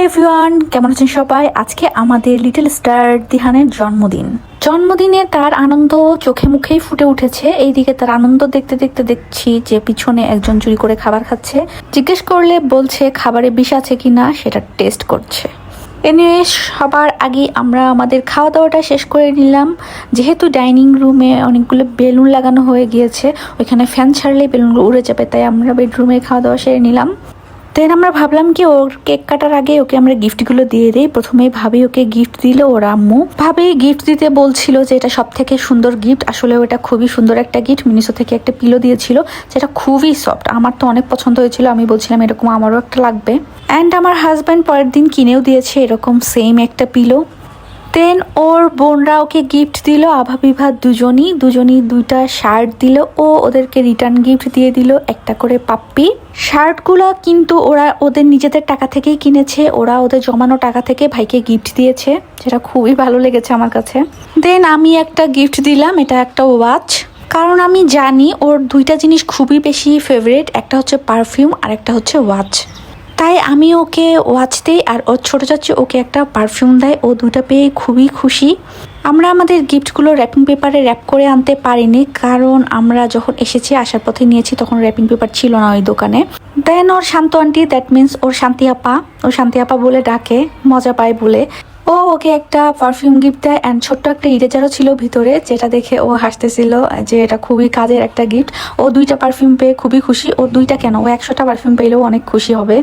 Everyone, কেমন আছেন সবাই? আজকে আমাদের লিটল স্টার দিহানের জন্মদিনে তার আনন্দ চোখে মুখেই ফুটে উঠেছে। এইদিকে তার আনন্দ দেখতে দেখতে দেখছি যে পিছনে একজন চুরি করে খাবার খাচ্ছে। জিজ্ঞেস করলে বলছে খাবারে বিষ আছে কিনা সেটা টেস্ট করছে। এনিওয়ে, সবার আগে আমরা আমাদের খাওয়া দাওয়াটা শেষ করে নিলাম। যেহেতু ডাইনিং রুমে অনেকগুলো বেলুন লাগানো হয়ে গিয়েছে, ওইখানে ফ্যান ছাড়লেই বেলুনগুলো উড়ে যাবে, তাই আমরা বেডরুমে খাওয়া দাওয়া সেরে নিলাম। দেন আমরা ভাবলাম কি ওর কেক কাটার আগে ওকে আমরা গিফটগুলো দিয়ে দিই। প্রথমে ভাবি ওকে গিফট দিল ওর আম্মু। ভাবি গিফট দিতে বলছিল যে এটা সব থেকে সুন্দর গিফট। আসলে ওটা খুবই সুন্দর একটা গিফট। মিনিসো থেকে একটা পিলো দিয়েছিল যেটা খুবই সফট। আমার তো অনেক পছন্দ হয়েছিল। আমি বলছিলাম এরকম আমারও একটা লাগবে। অ্যান্ড আমার হাজব্যান্ড পরের দিন কিনেও দিয়েছে এরকম সেম একটা পিলো। দেন ওর বোনরা ওকে গিফট দিল। আভা বিভা দুজনই দুইটা শার্ট দিল। ও ওদেরকে রিটার্ন গিফট দিয়ে দিল একটা করে পাপ্পি। শার্টগুলো কিন্তু ওরা ওদের নিজেদের টাকা থেকেই কিনেছে। ওরা ওদের জমানো টাকা থেকে ভাইকে গিফট দিয়েছে, যেটা খুবই ভালো লেগেছে আমার কাছে। দেন আমি একটা গিফট দিলাম, এটা একটা ওয়াচ। কারণ আমি জানি ওর দুইটা জিনিস খুবই বেশি ফেভারিট, একটা হচ্ছে পারফিউম আর একটা হচ্ছে ওয়াচ। তাই আমি ওকে ওয়াচ দিই আর ওর ছোটো চাচি ওকে একটা পারফিউম দেয়। ও দুটা পেয়ে খুবই খুশি। আমরা আমাদের গিফটগুলো র্যাপিং পেপারে র্যাপ করে আনতে পারিনি, কারণ আমরা যখন এসেছি আসার পথে নিয়েছি তখন র্যাপিং পেপার ছিল না ওই দোকানে। দেন ওর শান্ত আন্টি, দ্যাট মিনস ওর শান্তি আপা বলে ডাকে, মজা পায় বলে। ও ওকে একটা পারফিউম গিফট দেয় অ্যান্ড ছোট্ট একটা ইরেজারও ছিল ভিতরে, যেটা দেখে ও হাসতেছিল যে এটা খুবই কাজের একটা গিফট। ও দুইটা পারফিউম পেয়ে খুবই খুশি। ও দুইটা কেন, ও 100টা পারফিউম পেলেও অনেক খুশি হবে।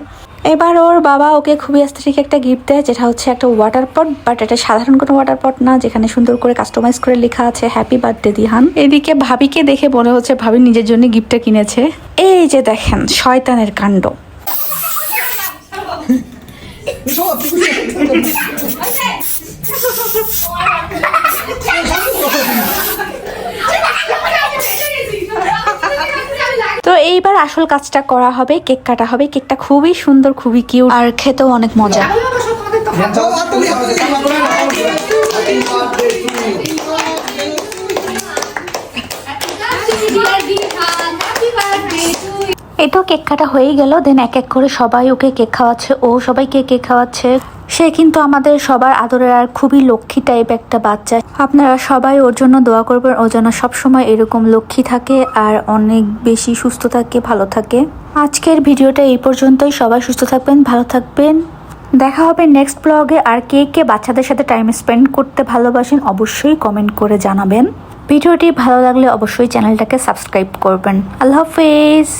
এবার ওর বাবা ওকে খুবই অ্যাস্থেটিক একটা গিফট দেয়, যেটা হচ্ছে একটা ওয়াটার পট। বাট এটা সাধারণ কোনো ওয়াটার পট না, যেখানে সুন্দর করে কাস্টমাইজ করে লেখা আছে হ্যাপি বার্থডে দিহান। এদিকে ভাবিকে দেখে মনে হচ্ছে ভাবি নিজের জন্য গিফটটা কিনেছে। এই যে দেখেন শয়তানের কাণ্ড। তো এইবার আসল কাজটা করা হবে, কেক কাটা হবে। কেকটা খুবই সুন্দর, খুবই কিউট আর খেতেও অনেক মজা। এই তো কেক কাটা হয়েই গেল। দেন এক এক করে সবাই ওকে কেক খাওয়াচ্ছে, ও সবাইকে কেক খাওয়াচ্ছে। সে কিন্তু আমাদের সবার আদরের আর খুবই লক্ষ্মী টাইপ একটা বাচ্চা। আপনারা সবাই ওর জন্য দোয়া করবেন, ও যেন সবসময় এরকম লক্ষ্মী থাকে আর অনেক বেশি সুস্থ থাকে, ভালো থাকে। আজকের ভিডিওটা এই পর্যন্তই। সবাই সুস্থ থাকবেন, ভালো থাকবেন। দেখা হবে নেক্সট ব্লগে। আর কে কে বাচ্চাদের সাথে টাইম স্পেন্ড করতে ভালোবাসেন অবশ্যই কমেন্ট করে জানাবেন। ভিডিওটি ভালো লাগলে অবশ্যই চ্যানেলটাকে সাবস্ক্রাইব করবেন। আল্লাহ হাফেজ।